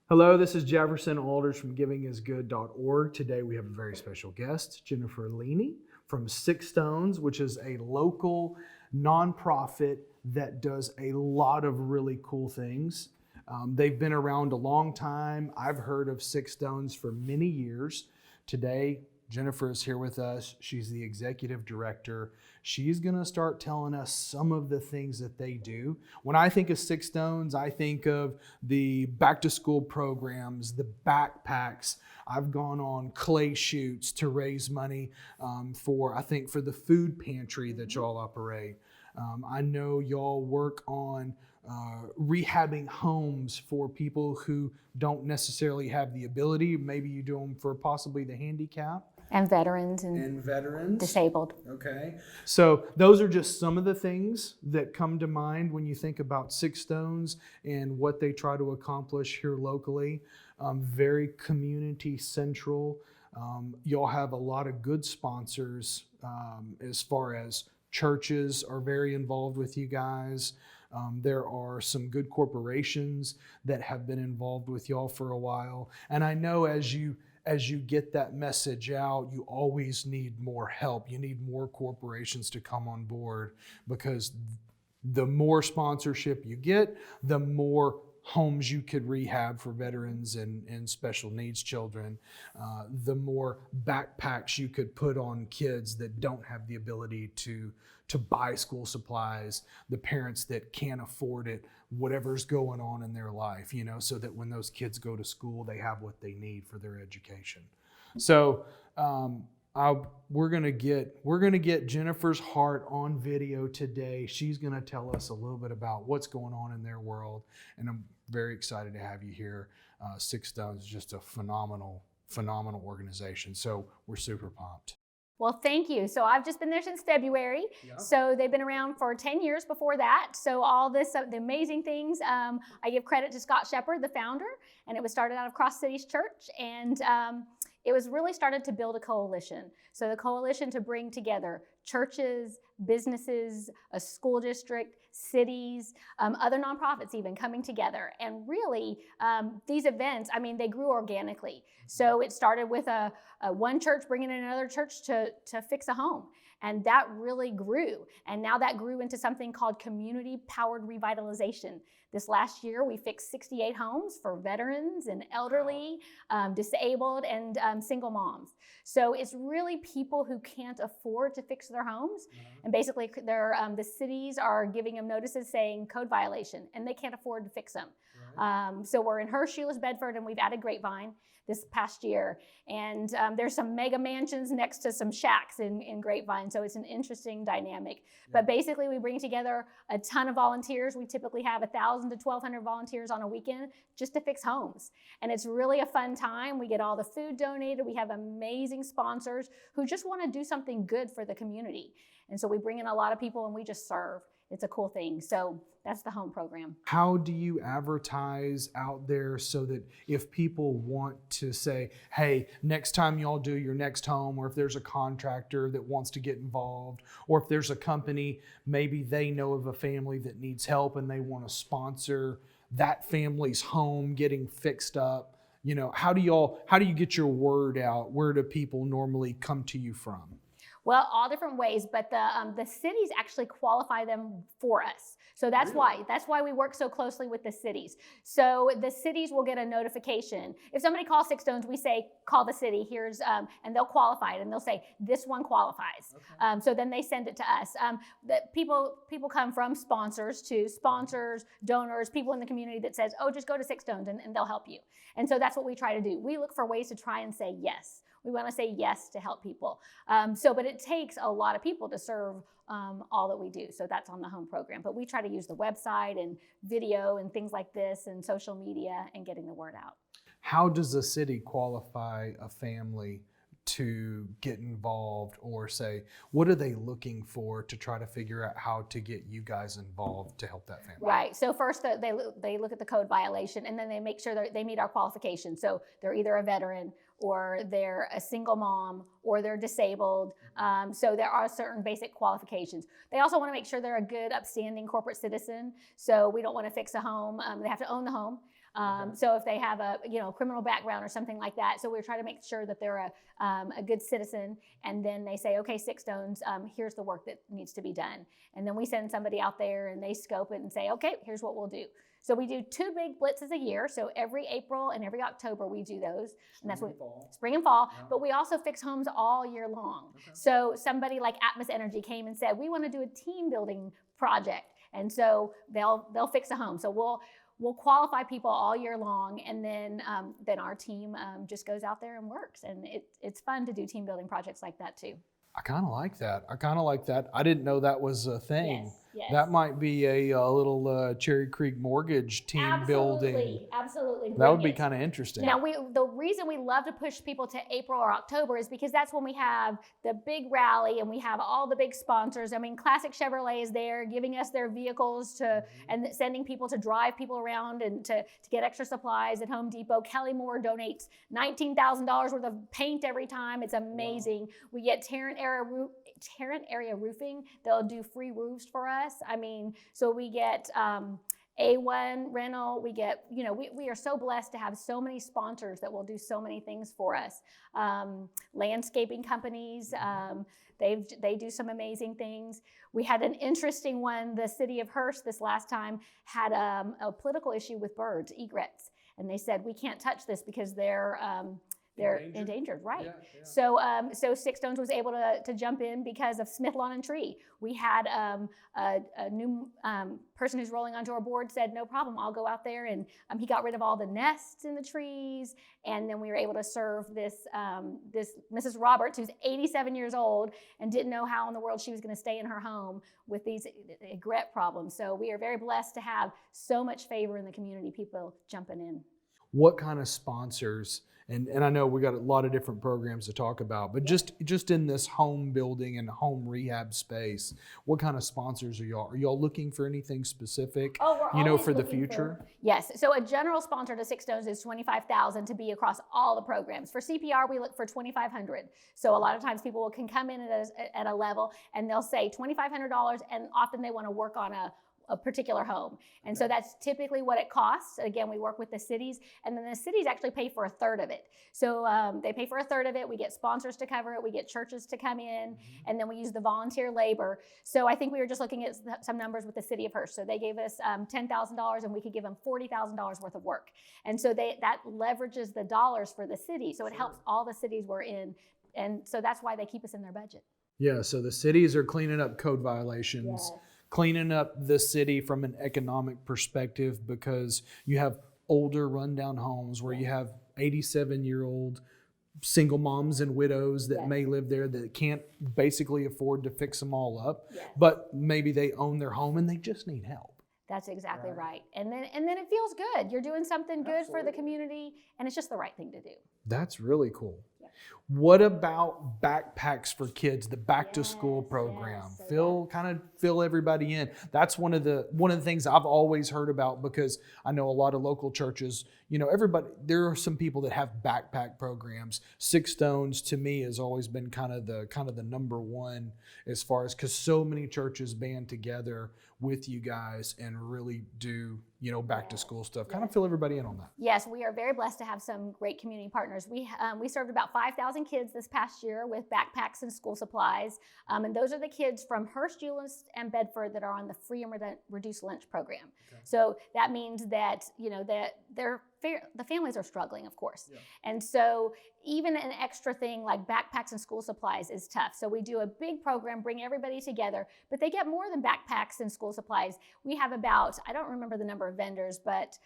Hello, this is Jefferson Alders from givingisgood.org. Today we have a very special guest, Jennifer Leney from Six Stones, which is a local nonprofit that does a lot of really cool things. They've been around a long time. I've heard of Six Stones for many years. Today, Jennifer is here with us. She's the executive director. She's going to start telling us some of the things that they do. When I think of Six Stones, I think of the back to school programs, the backpacks. I've gone on clay shoots to raise money for the food pantry that y'all operate. I know y'all work on rehabbing homes for people who don't necessarily have the ability. Maybe you do them for possibly the handicap. And veterans And veterans. disabled. Okay. So those are just some of the things that come to mind when you think about Six Stones and what they try to accomplish here locally. Very community central. Y'all have a lot of good sponsors as far as churches are very involved with you guys. There are some good corporations that have been involved with y'all for a while. And I know as you get that message out, you always need more help. You need more corporations to come on board, because the more sponsorship you get, the more homes you could rehab for veterans and special needs children, the more backpacks you could put on kids that don't have the ability to buy school supplies, the parents that can't afford it, whatever's going on in their life, so that when those kids go to school, they have what they need for their education. So we're gonna get Jennifer's heart on video today. She's gonna tell us a little bit about what's going on in their world, and I'm very excited to have you here. Six Stones is just a phenomenal organization. So we're super pumped. Well, thank you. So I've just been there since February. Yeah. So they've been around for 10 years before that. So all this, the amazing things, I give credit to Scott Shepard, the founder, and it was started out of Cross Cities Church. And it was really started to build a coalition. So the coalition to bring together churches, businesses, a school district, cities, other nonprofits even coming together. And really, these events, they grew organically. So it started with a one church bringing in another church to fix a home. And that really grew. And now that grew into something called community-powered revitalization. This last year, we fixed 68 homes for veterans and elderly, disabled, and single moms. So it's really people who can't afford to fix their homes. And basically, the cities are giving them notices saying code violation, and they can't afford to fix them. So we're in Hershey, Bedford, and we've added Grapevine this past year. And there's some mega mansions next to some shacks in Grapevine. So it's an interesting dynamic. But basically, we bring together a ton of volunteers. We typically have 1,000 to 1,200 volunteers on a weekend just to fix homes. And it's really a fun time. We get all the food donated. We have amazing sponsors who just want to do something good for the community. And so we bring in a lot of people and we just serve. It's a cool thing. So that's the home program. How do you advertise out there so that if people want to say, hey, next time y'all do your next home, or if there's a contractor that wants to get involved, or if there's a company, maybe they know of a family that needs help and they want to sponsor that family's home getting fixed up, how do you get your word out? Where do people normally come to you from? Well, all different ways, but the cities actually qualify them for us. So that's why we work so closely with the cities. So the cities will get a notification. If somebody calls Six Stones, we say, call the city, and they'll qualify it, and they'll say, this one qualifies. Okay. So then they send it to us. People come from sponsors, donors, people in the community that says, oh, just go to Six Stones, and they'll help you. And so that's what we try to do. We look for ways to try and say yes. We want to say yes to help people. But it takes a lot of people to serve all that we do. So that's on the home program. But we try to use the website and video and things like this and social media and getting the word out. How does the city qualify a family to get involved, or say, what are they looking for to try to figure out how to get you guys involved to help that family? Right. So first they look at the code violation, and then they make sure that they meet our qualifications. So they're either a veteran, or they're a single mom, or they're disabled. So there are certain basic qualifications. They also want to make sure they're a good, upstanding corporate citizen. So we don't want to fix a home. They have to own the home. So if they have a criminal background or something like that, so we're trying to make sure that they're a good citizen. And then they say, okay, Six Stones, here's the work that needs to be done. And then we send somebody out there and they scope it and say, okay, here's what we'll do. So we do 2 big blitzes a year. So every April and every October we do those. And that's spring and fall. Yeah. But we also fix homes all year long. Okay. So somebody like Atmos Energy came and said, we want to do a team building project. And so they'll fix a home. So we'll qualify people all year long, and then our team just goes out there and works. And it's fun to do team building projects like that too. I kind of like that. I didn't know that was a thing. Yes. That might be a little Cherry Creek mortgage team building. Absolutely. That would be kind of interesting. Now, the reason we love to push people to April or October is because that's when we have the big rally and we have all the big sponsors. I mean, Classic Chevrolet is there giving us their vehicles and sending people to drive people around and to get extra supplies at Home Depot. Kelly Moore donates $19,000 worth of paint every time. It's amazing. Wow. We get Tarrant Area Roofing. They'll do free roofs for us. I mean, so we get A1 rental. We get, we are so blessed to have so many sponsors that will do so many things for us. Landscaping companies, they do some amazing things. We had an interesting one. The city of Hearst this last time had a political issue with birds, egrets, and they said we can't touch this because they're endangered, right? Yeah. So Six Stones was able to jump in because of Smith Lawn and Tree. We had a new person who's rolling onto our board said, no problem, I'll go out there, and he got rid of all the nests in the trees, and then we were able to serve this Mrs. Roberts, who's 87 years old and didn't know how in the world she was going to stay in her home with these egret problems. So we are very blessed to have so much favor in the community, people jumping in. What kind of sponsors? And I know we got a lot of different programs to talk about, but just in this home building and home rehab space, what kind of sponsors are y'all? Are y'all looking for anything specific? For the future? Yes. So a general sponsor to Six Stones is $25,000 to be across all the programs. For CPR, we look for $2,500. So a lot of times people can come in at a level and they'll say $2,500, and often they want to work on a particular home. And so that's typically what it costs. Again, we work with the cities, and then the cities actually pay for a third of it. So they pay for a third of it. We get sponsors to cover it. We get churches to come in, and then we use the volunteer labor. So I think we were just looking at some numbers with the city of Hearst. So they gave us $10,000, and we could give them $40,000 worth of work. And so that leverages the dollars for the city. So it helps all the cities we're in. And so that's why they keep us in their budget. Yeah, so the cities are cleaning up code violations. Yes. Cleaning up the city from an economic perspective, because you have older rundown homes where you have 87-year-old single moms and widows that may live there that can't basically afford to fix them all up, but maybe they own their home and they just need help. That's exactly right. And then it feels good. You're doing something good for the community, and it's just the right thing to do. That's really cool. Yeah. What about backpacks for kids, the back to school program? Fill everybody in. That's one of the things I've always heard about, because I know a lot of local churches, there are some people that have backpack programs. Six Stones to me has always been kind of the number one, as far as, because so many churches band together with you guys and really do back to school stuff. Kind of fill everybody in on that. Yes, we are very blessed to have some great community partners. We served about 5,000 kids this past year with backpacks and school supplies, and those are the kids from Hearst, Euless, and Bedford that are on the free and reduced lunch program. Okay. So that means that the families are struggling, of course. Yeah. And so even an extra thing like backpacks and school supplies is tough. So we do a big program, bring everybody together, but they get more than backpacks and school supplies. We have about, I don't remember the number of vendors, but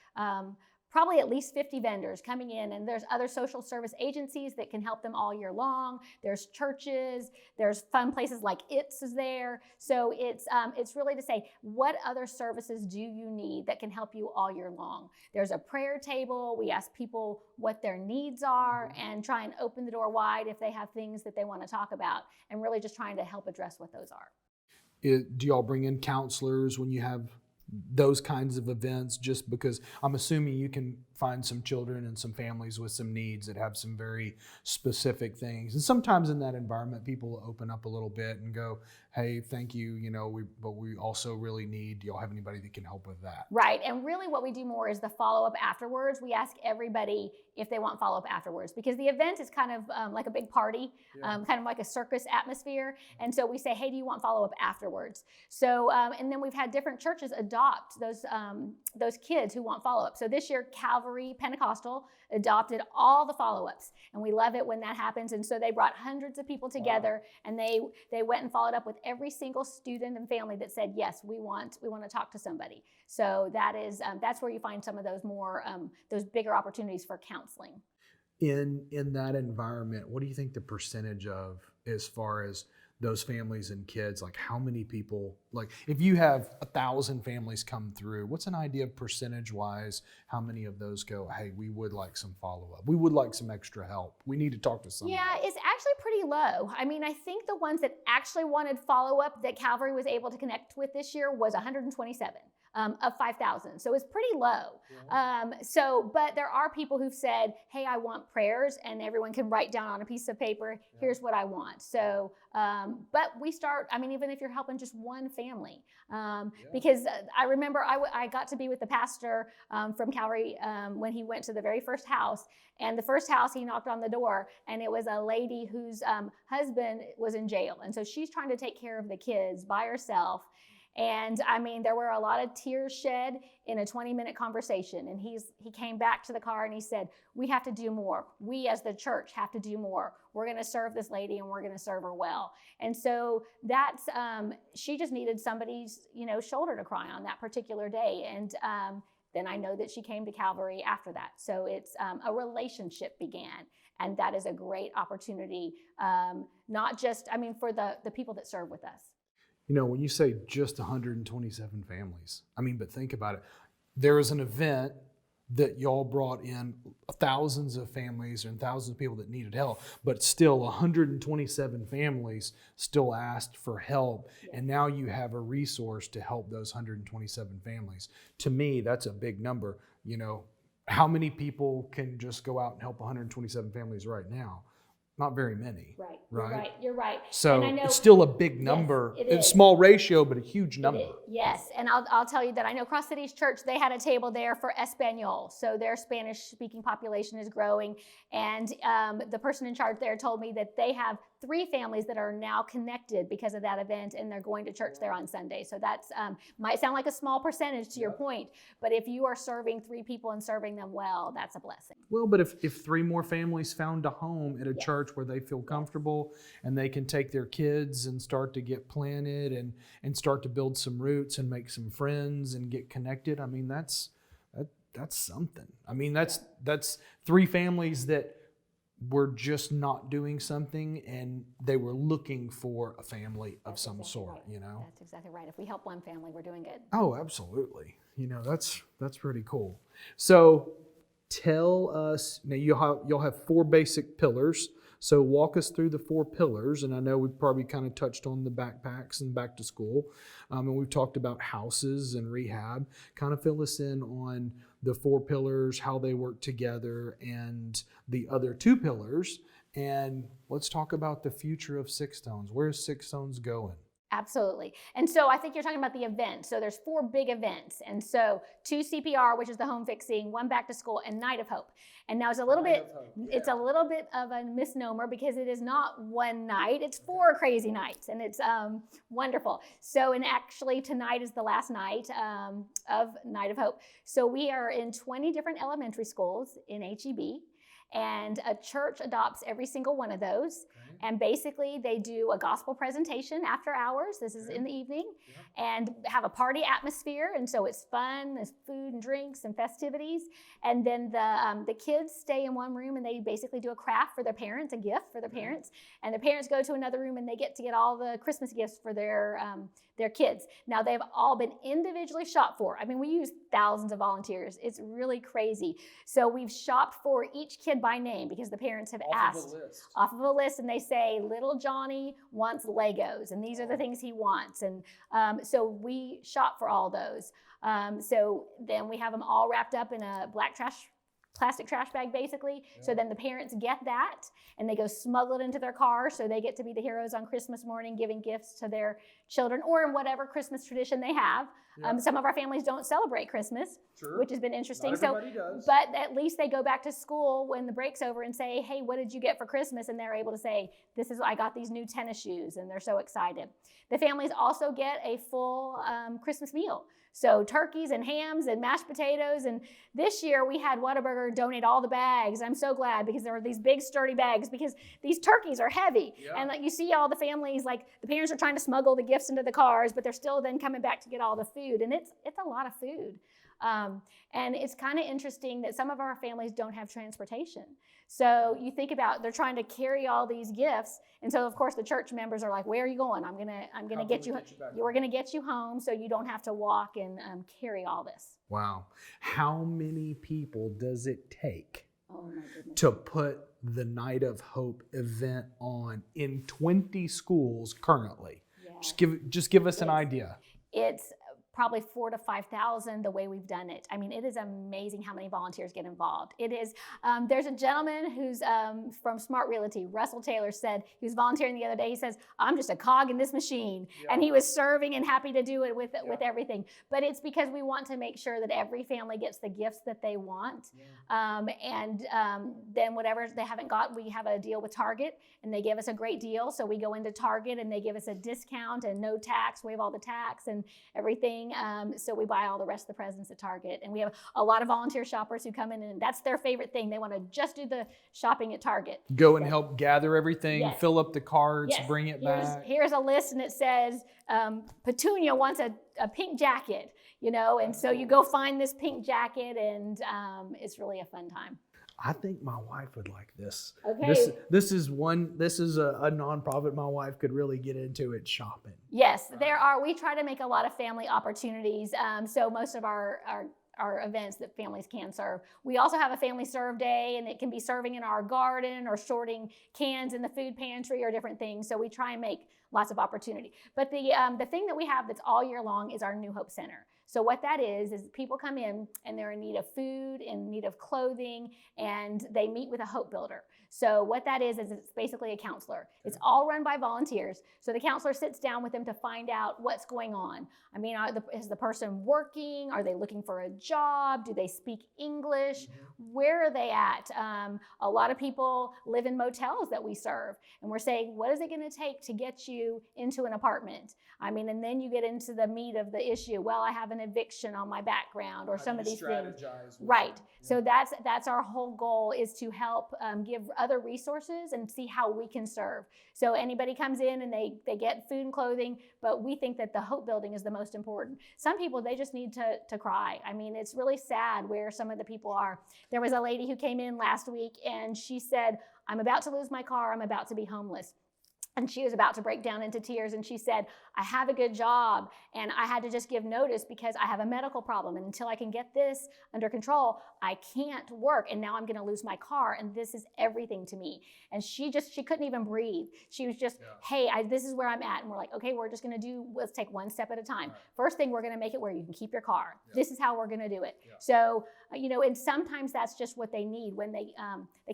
probably at least 50 vendors coming in, and there's other social service agencies that can help them all year long. There's churches, there's fun places like ITS is there. So it's really to say, what other services do you need that can help you all year long? There's a prayer table. We ask people what their needs are and try and open the door wide if they have things that they want to talk about, and really just trying to help address what those are. Do y'all bring in counselors when you have those kinds of events? Just because I'm assuming you can find some children and some families with some needs that have some very specific things. And sometimes in that environment, people open up a little bit and go, hey, thank you, but we also really need, do y'all have anybody that can help with that? Right. And really what we do more is the follow-up afterwards. We ask everybody if they want follow-up afterwards, because the event is kind of like a big party, kind of like a circus atmosphere. And so we say, hey, do you want follow-up afterwards? So, and then we've had different churches adopt those kids who want follow-up. So this year, Calvary Pentecostal adopted all the follow-ups, and we love it when that happens. And so they brought hundreds of people together, and they went and followed up with every single student and family that said, yes, we want to talk to somebody. So that is that's where you find some of those more those bigger opportunities for counseling. In that environment, what do you think the percentage of, as far as those families and kids, like how many people, like if you have 1,000 families come through, what's an idea of percentage wise, how many of those go, hey, we would like some follow-up, we would like some extra help, we need to talk to somebody? Yeah, it's actually pretty low. I mean, I think the ones that actually wanted follow-up that Calvary was able to connect with this year was 127 of 5,000. So it's pretty low. But there are people who've said, hey, I want prayers, and everyone can write down on a piece of paper, here's what I want. So, but we start, I mean, even if you're helping just one family, because I remember I got to be with the pastor from Calvary when he went to the very first house. And the first house, he knocked on the door, and it was a lady whose husband was in jail. And so she's trying to take care of the kids by herself. And I mean, there were a lot of tears shed in a 20-minute conversation. And he came back to the car and he said, we have to do more. We as the church have to do more. We're going to serve this lady, and we're going to serve her well. And so that's, she just needed somebody's, shoulder to cry on that particular day. And then I know that she came to Calvary after that. So it's a relationship began. And that is a great opportunity, not just, I mean, for the people that serve with us. When you say just 127 families, I mean, but think about it. There was an event that y'all brought in thousands of families and thousands of people that needed help, but still 127 families still asked for help. Yeah. And now you have a resource to help those 127 families. To me, that's a big number. How many people can just go out and help 127 families right now? Not very many. Right. You're right. So it's still a big number. Yes, it's a small ratio, but a huge number. Yes. And I'll tell you that I know Cross Cities Church, they had a table there for Espanol. So their Spanish speaking population is growing. And the person in charge there told me that they have 3 families that are now connected because of that event, and they're going to church there on Sunday. So that's might sound like a small percentage to your point, but if you are serving 3 people and serving them well, that's a blessing. Well, but if 3 more families found a home at a church where they feel comfortable and they can take their kids and start to get planted and start to build some roots and make some friends and get connected, I mean, that's something. I mean, that's 3 families that were just not doing something, and they were looking for a family of some sort, right. That's exactly right. If we help one family, we're doing good. Oh, absolutely. That's pretty cool. So tell us, now you'll have 4 basic pillars. So walk us through the 4 pillars. And I know we've probably kind of touched on the backpacks and back to school. And we've talked about houses and rehab. Kind of fill us in on the 4 pillars, how they work together, and the other 2 pillars. And let's talk about the future of Six Stones. Where's Six Stones going? Absolutely. And so I think you're talking about the events. So there's 4 big events. And so 2 CPR, which is the home fixing, 1 back to school, and Night of Hope. And now it's a little bit of a misnomer, because it is not 1 night, it's 4 crazy nights, and it's wonderful. So, and actually tonight is the last night of Night of Hope. So we are in 20 different elementary schools in HEB. And a church adopts every single one of those. Okay. And basically they do a gospel presentation after hours. This is in the evening. And have a party atmosphere. And so it's fun, there's food and drinks and festivities. And then the kids stay in one room, and they basically do a craft for their parents, a gift for their parents. And the parents go to another room, and they get all the Christmas gifts for their kids. Now, they've all been individually shopped for. I mean, we use thousands of volunteers. It's really crazy. So we've shopped for each kid by name, because the parents have asked off of a list, and they say, little Johnny wants Legos, and these are the things he wants. And so we shop for all those. So then we have them all wrapped up in a black trash plastic trash bag basically. So then the parents get that and they go smuggle it into their car, so they get to be the heroes on Christmas morning giving gifts to their children or in whatever Christmas tradition they have. Some of our families don't celebrate Christmas, which has been interesting. Not everybody does. But at least they go back to school when the break's over and say, hey, what did you get for Christmas? And they're able to say, I got these new tennis shoes, and they're so excited. The families also get a full Christmas meal. So turkeys and hams and mashed potatoes. And this year we had Whataburger donate all the bags. I'm so glad, because there were these big sturdy bags, because these turkeys are heavy. Yeah. And like you see all the families, like the parents are trying to smuggle the gifts into the cars, but they're still then coming back to get all the food. And it's a lot of food. And it's kind of interesting that some of our families don't have transportation. So you think about, they're trying to carry all these gifts. And so of course the church members are like, where are you going? I'm gonna get you, we're gonna get you home so you don't have to walk and carry all this. Wow. How many people does it take Oh my goodness. to put the Night of Hope event on in 20 schools currently? Yeah. Just give us an idea. It's probably 4,000 to 5,000 the way we've done it. I mean, it is amazing how many volunteers get involved. It is, there's a gentleman who's from Smart Realty, Russell Taylor, said, he was volunteering the other day, he says, I'm just a cog in this machine. Yeah. And he was serving and happy to do it with everything. But it's because we want to make sure that every family gets the gifts that they want. Yeah. Then whatever they haven't got, we have a deal with Target, and they give us a great deal. So we go into Target and they give us a discount and no tax, waive all the tax and everything. So we buy all the rest of the presents at Target. And we have a lot of volunteer shoppers who come in, and that's their favorite thing. They want to just do the shopping at Target. Go and help gather everything, yes. fill up the carts, yes. bring it back. Here's a list, and it says, Petunia wants a pink jacket, and so you go find this pink jacket, and it's really a fun time. I think my wife would like this. Okay. This is a nonprofit my wife could really get into. It shopping. Yes, we try to make a lot of family opportunities. So most of our events that families can serve. We also have a family serve day, and it can be serving in our garden or sorting cans in the food pantry or different things. So we try and make lots of opportunity. But the thing that we have that's all year long is our New Hope Center. So what that is people come in and they're in need of food, in need of clothing, and they meet with a hope builder. So what that is it's basically a counselor. It's all run by volunteers. So the counselor sits down with them to find out what's going on. I mean, is the person working? Are they looking for a job? Do they speak English? Mm-hmm. Where are they at? A lot of people live in motels that we serve, and we're saying, what is it going to take to get you into an apartment? I mean, and then you get into the meat of the issue. Well, I have an eviction on my background, or some of these things. Right. So that's our whole goal, is to help give other resources and see how we can serve. So anybody comes in and they get food and clothing, but we think that the hope building is the most important. Some people, they just need to cry. I mean, it's really sad where some of the people are. There was a lady who came in last week, and she said, I'm about to lose my car. I'm about to be homeless. And she was about to break down into tears, and she said, I have a good job, and I had to just give notice because I have a medical problem, and until I can get this under control, I can't work, and now I'm going to lose my car, and this is everything to me. And she couldn't even breathe. She was just, hey, this is where I'm at. And we're like, okay, we're just going to let's take one step at a time. Right. First thing, we're going to make it where you can keep your car. Yeah. This is how we're going to do it. Yeah. So, and sometimes that's just what they need when they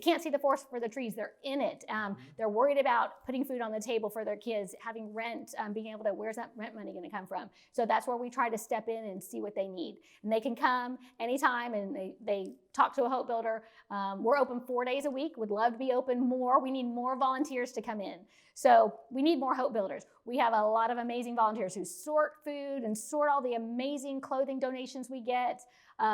can't see the forest for the trees. They're in it. They're worried about putting food on the table for their kids, having rent, being able to, where's that rent money going to come from? So that's where we try to step in and see what they need. And they can come anytime, and they talk to a hope builder. We're open 4 days a week. Would love to be open more. We need more volunteers to come in. So we need more hope builders. We have a lot of amazing volunteers who sort food and sort all the amazing clothing donations we get.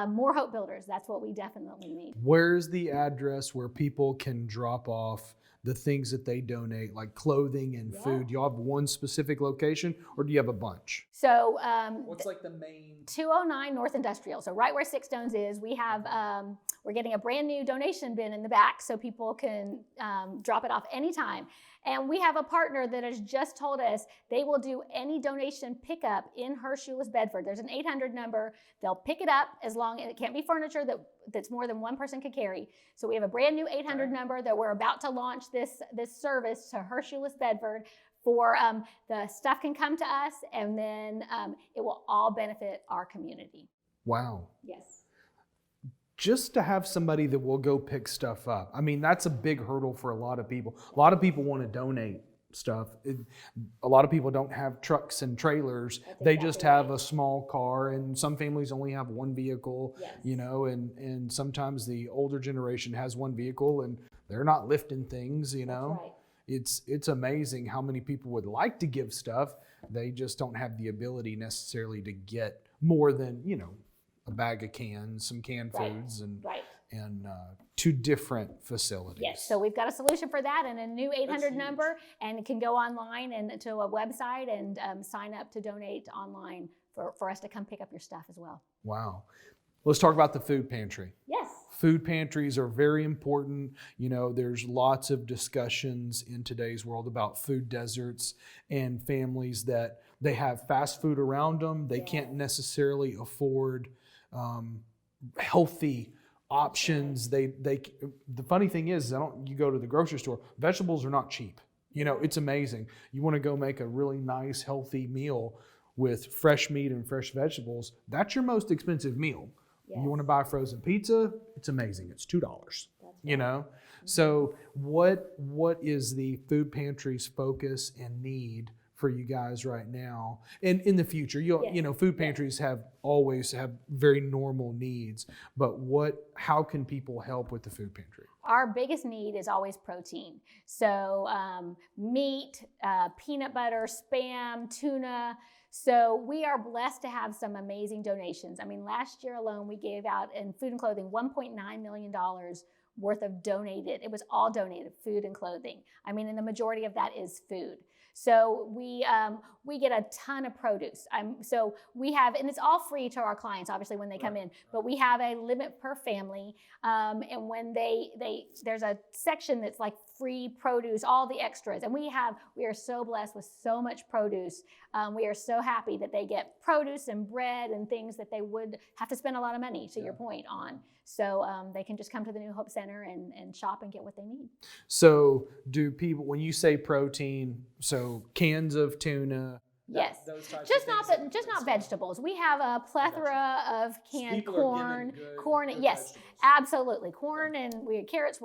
More hope builders. That's what we definitely need. Where's the address where people can drop off the things that they donate, like clothing and food? Do you have one specific location, or do you have a bunch? So what's like the main? 209 North Industrial. So right where Six Stones is, we have we're getting a brand new donation bin in the back, so people can drop it off anytime. And we have a partner that has just told us they will do any donation pickup in Hershulus, Bedford. There's an 800 number. They'll pick it up as long as it can't be furniture that's more than one person could carry. So we have a brand new 800 number that we're about to launch this service to Hershulus, Bedford. For the stuff can come to us, and then it will all benefit our community. Wow. Yes. just to have somebody that will go pick stuff up. I mean, that's a big hurdle for a lot of people. A lot of people want to donate stuff. A lot of people don't have trucks and trailers. They just have a small car, and some families only have one vehicle, you know, and sometimes the older generation has one vehicle and they're not lifting things, you know. It's amazing how many people would like to give stuff. They just don't have the ability necessarily to get more than, you know, a bag of cans, some canned foods, and to different facilities. Yes, so we've got a solution for that, and a new 800 number, and it can go online and to a website and sign up to donate online for us to come pick up your stuff as well. Wow. Let's talk about the food pantry. Yes. Food pantries are very important. You know, there's lots of discussions in today's world about food deserts and families that they have fast food around them. They can't necessarily afford healthy options. The funny thing is, you go to the grocery store, vegetables are not cheap. You know, it's amazing. You want to go make a really nice, healthy meal with fresh meat and fresh vegetables. That's your most expensive meal. You want to buy frozen pizza, it's amazing. It's $2, you know? So what is the food pantry's focus and need for you guys right now? And in the future, you know, food pantries always have very normal needs, but how can people help with the food pantry? Our biggest need is always protein. So meat, peanut butter, Spam, tuna. So we are blessed to have some amazing donations. I mean, last year alone, we gave out in food and clothing $1.9 million worth of donated. It was all donated, food and clothing. I mean, and the majority of that is food. So we get a ton of produce. So we have, and it's all free to our clients, obviously, when they come in, but we have a limit per family. And when there's a section that's like free produce, all the extras. And we are so blessed with so much produce. We are so happy that they get produce and bread and things that they would have to spend a lot of money, to your point, on. So they can just come to the New Hope Center and shop and get what they need. So do people, when you say protein, so cans of tuna? Yes, just not vegetables. We have a plethora of canned corn. Yes, absolutely. Corn and carrots,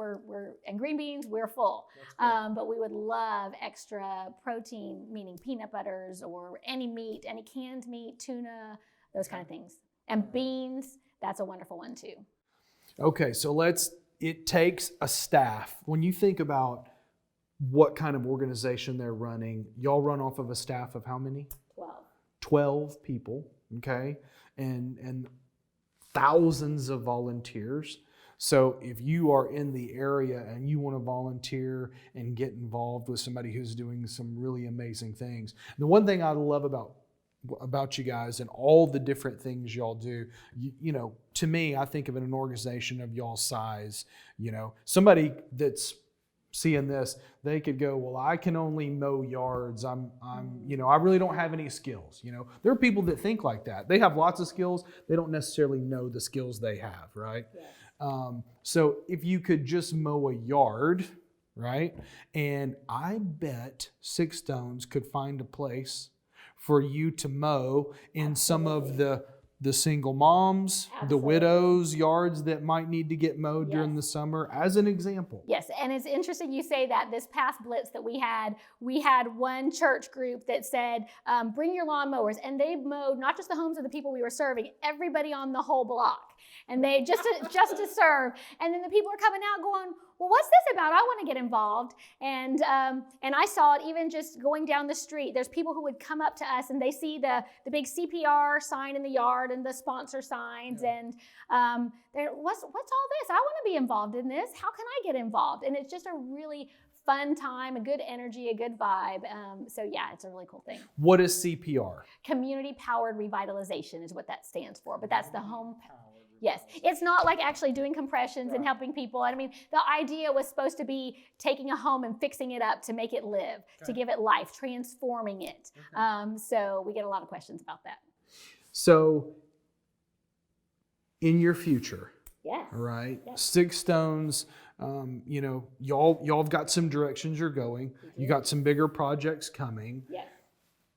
and green beans. We're full. But we would love extra protein, meaning peanut butters or any meat, any canned meat, tuna, those kind of things. And beans. That's a wonderful one too. Okay, so it takes a staff. When you think about what kind of organization they're running, y'all run off of a staff of how many? 12 people, okay? And thousands of volunteers. So if you are in the area and you want to volunteer and get involved with somebody who's doing some really amazing things. The one thing I love about you guys and all the different things y'all do, you know, to me, I think of an organization of y'all's size, you know, somebody that's seeing this, they could go, well, I can only mow yards. You know, I really don't have any skills. You know, there are people that think like that. They have lots of skills. They don't necessarily know the skills they have, right? Yes. So if you could just mow a yard, right? And I bet Six Stones could find a place for you to mow in some of the single moms, the widows' yards that might need to get mowed during the summer, as an example. Yes, and it's interesting you say that. This past blitz that we had one church group that said, bring your lawnmowers, and they mowed not just the homes of the people we were serving, everybody on the whole block. And they just to serve. And then the people are coming out going, well, what's this about? I want to get involved. And I saw it even just going down the street. There's people who would come up to us and they see the big CPR sign in the yard and the sponsor signs. And they're, what's all this? I want to be involved in this. How can I get involved? And it's just a really fun time, a good energy, a good vibe. So yeah, it's a really cool thing. What is CPR? Community Powered Revitalization is what that stands for. But that's the home. Yes, it's not like actually doing compressions and helping people. I mean, the idea was supposed to be taking a home and fixing it up to make it live, to give it life, transforming it. So we get a lot of questions about that. So in your future, yes, right? Yes. Six Stones, you know, y'all have got some directions you're going. You got some bigger projects coming. Yes.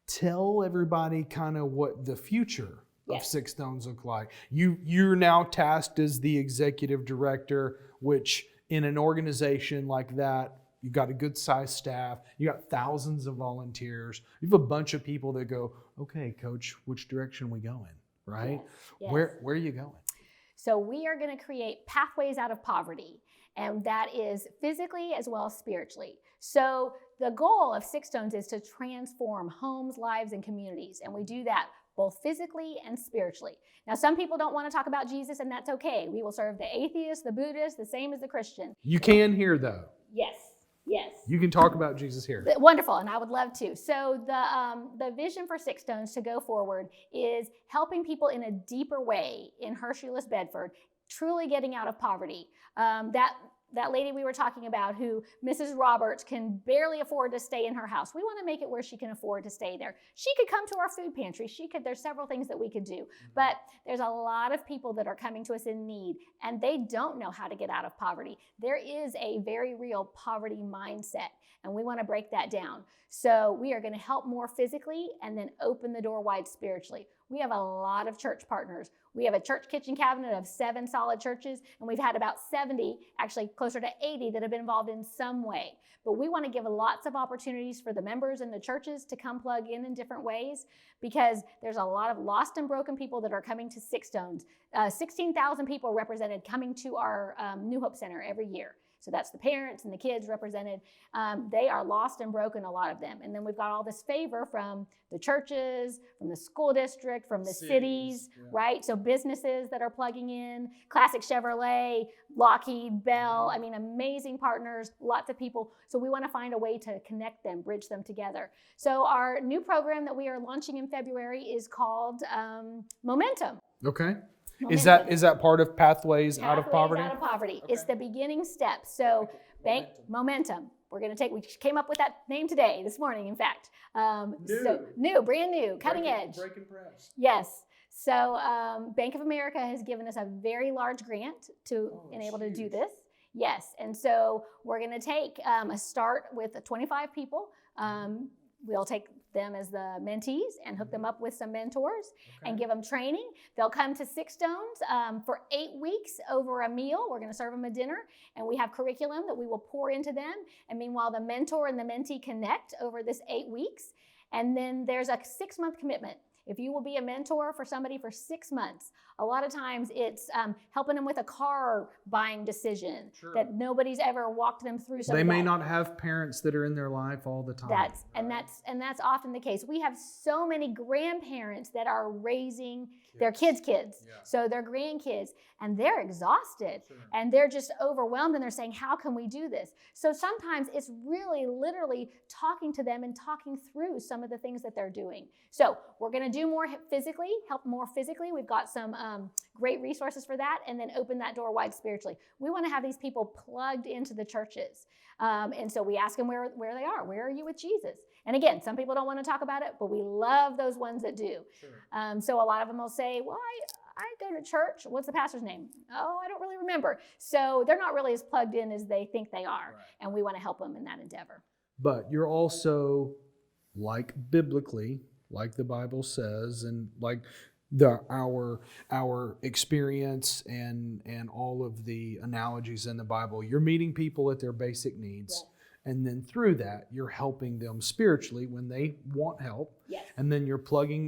Tell everybody kind of what the future of Yes. Six Stones look like. You're now tasked as the executive director, which in an organization like that, you've got a good sized staff, you got thousands of volunteers, you have a bunch of people that go, okay, coach, which direction are we going? Right? Yes. Where are you going? So we are going to create pathways out of poverty, and that is physically as well as spiritually. So the goal of Six Stones is to transform homes, lives, and communities, and we do that both physically and spiritually. Now, some people don't want to talk about Jesus, and that's okay. We will serve the atheist, the Buddhist, the same as the Christian. You can hear though. Yes. Yes. You can talk about Jesus here. Wonderful, and I would love to. So the vision for Six Stones to go forward is helping people in a deeper way in Hershey-less Bedford, truly getting out of poverty. That lady we were talking about, who Mrs. Roberts can barely afford to stay in her house. We want to make it where she can afford to stay there. She could come to our food pantry. There's several things that we could do. But there's a lot of people that are coming to us in need, and they don't know how to get out of poverty. There is a very real poverty mindset, and we want to break that down. So we are going to help more physically and then open the door wide spiritually. We have a lot of church partners. We have a church kitchen cabinet of 7 solid churches, and we've had about 70, actually closer to 80, that have been involved in some way. But we want to give lots of opportunities for the members and the churches to come plug in different ways, because there's a lot of lost and broken people that are coming to Six Stones. 16,000 people represented coming to our New Hope Center every year. So that's the parents and the kids represented. They are lost and broken, a lot of them. And then we've got all this favor from the churches, from the school district, from the cities, right? So businesses that are plugging in, Classic Chevrolet, Lockheed, Bell, I mean, amazing partners, lots of people. So we want to find a way to connect them, bridge them together. So our new program that we are launching in February is called Momentum. Okay. Momentum. Is that part of Pathways Out of Poverty? Out of poverty. Okay. It's the beginning step. So Momentum. We're going to we came up with that name today, this morning, in fact. Brand new, cutting edge. Breaking press. Yes. So Bank of America has given us a very large grant to enable to do this. Yes. And so we're going to take a start with 25 people. We'll take them as the mentees and hook them up with some mentors and give them training. They'll come to Six Stones for 8 weeks over a meal. We're going to serve them a dinner, and we have curriculum that we will pour into them. And meanwhile, the mentor and the mentee connect over this 8 weeks. And then there's a 6-month commitment. If you will be a mentor for somebody for 6 months, a lot of times it's helping them with a car buying decision that nobody's ever walked them through. They may not have parents that are in their life all the time. That's often the case. We have so many grandparents that are raising their kids. So their grandkids, and they're exhausted and they're just overwhelmed, and they're saying, how can we do this? So sometimes it's really literally talking to them and talking through some of the things that they're doing. So we're going to do more physically, help more physically. We've got some great resources for that, and then open that door wide spiritually. We want to have these people plugged into the churches. And so we ask them where they are. Where are you with Jesus? And again, some people don't want to talk about it, but we love those ones that do. So a lot of them will say, well, I go to church. What's the pastor's name? Oh, I don't really remember. So they're not really as plugged in as they think they are. And we want to help them in that endeavor. But you're also, like biblically, like the Bible says, and like our experience and all of the analogies in the Bible, you're meeting people at their basic needs. And then through that, you're helping them spiritually when they want help. And then you're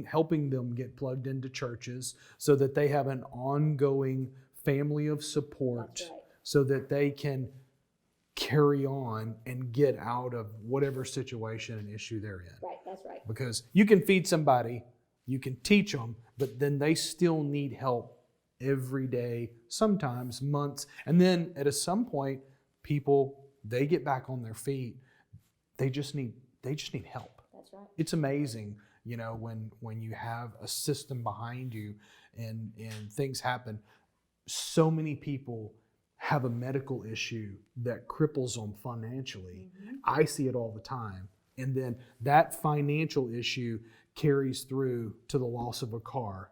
helping them get plugged into churches so that they have an ongoing family of support so that they can carry on and get out of whatever situation and issue they're in. That's right. Because you can feed somebody, you can teach them, but then they still need help every day, sometimes months. And then at some point, people, they get back on their feet. They just need help. That's right. It's amazing, when you have a system behind you and things happen. So many people have a medical issue that cripples them financially. I see it all the time. And then that financial issue carries through to the loss of a car,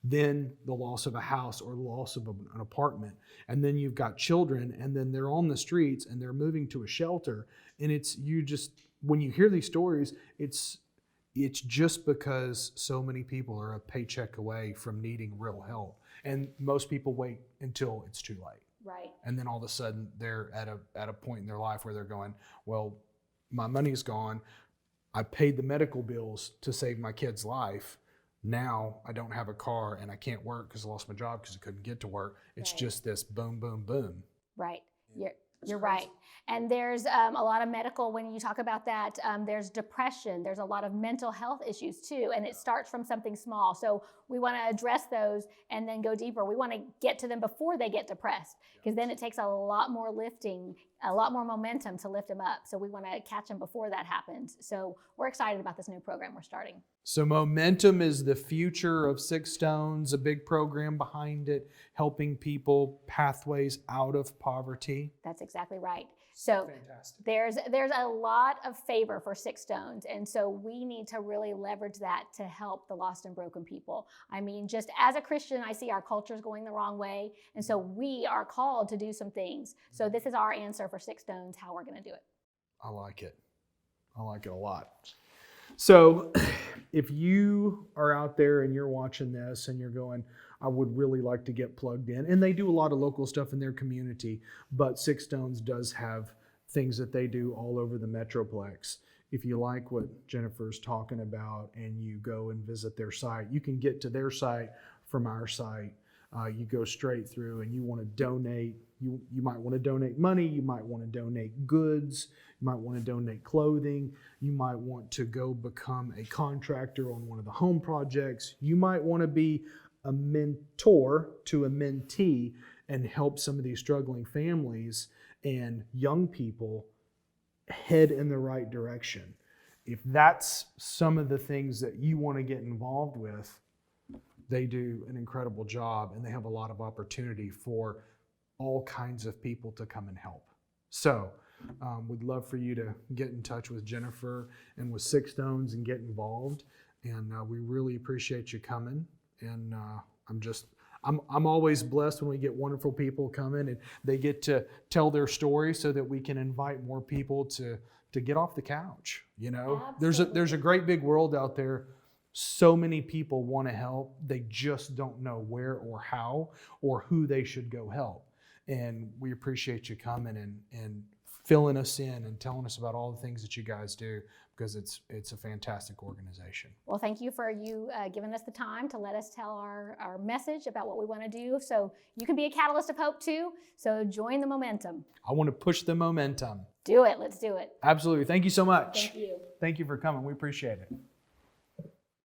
then the loss of a house or the loss of an apartment. And then you've got children, and then they're on the streets and they're moving to a shelter. And when you hear these stories, it's just because so many people are a paycheck away from needing real help. And most people wait until it's too late. Right. And then all of a sudden they're at a point in their life where they're going, well, my money's gone. I paid the medical bills to save my kid's life. Now I don't have a car and I can't work because I lost my job because I couldn't get to work. It's Right. just this boom, boom, boom. Right. You're crazy. right. And there's a lot of medical, when you talk about that, there's depression, there's a lot of mental health issues too, and it starts from something small. So we want to address those and then go deeper. We want to get to them before they get depressed, because then it takes a lot more lifting, a lot more momentum to lift them up. So we want to catch them before that happens. So we're excited about this new program we're starting. So momentum is the future of Six Stones, a big program behind it, helping people pathways out of poverty. That's exactly right. So Fantastic. there's a lot of favor for Six Stones, and so we need to really leverage that to help the lost and broken people. I mean, just as a Christian, I see our culture is going the wrong way, and so we are called to do some things. So this is our answer for Six Stones, how we're going to do it. I like it. I like it a lot. So if you are out there and you're watching this and you're going, I would really like to get plugged in. And they do a lot of local stuff in their community, but Six Stones does have things that they do all over the Metroplex. If you like what Jennifer's talking about and you go and visit their site, you can get to their site from our site. You go straight through and you want to donate. You might want to donate money. You might want to donate goods. You might want to donate clothing. You might want to go become a contractor on one of the home projects. You might want to be a mentor to a mentee and help some of these struggling families and young people head in the right direction. If that's some of the things that you want to get involved with, they do an incredible job and they have a lot of opportunity for all kinds of people to come and help. So we'd love for you to get in touch with Jennifer and with Six Stones and get involved. And we really appreciate you coming. And I'm always blessed when we get wonderful people coming and they get to tell their story so that we can invite more people to get off the couch. You know, there's a great big world out there. So many people want to help. They just don't know where or how or who they should go help. And we appreciate you coming and filling us in and telling us about all the things that you guys do, because it's a fantastic organization. Well, thank you for giving us the time to let us tell our message about what we want to do. So you can be a catalyst of hope too. So join the momentum. I want to push the momentum. Do it. Let's do it. Absolutely. Thank you so much. Thank you. Thank you for coming. We appreciate it.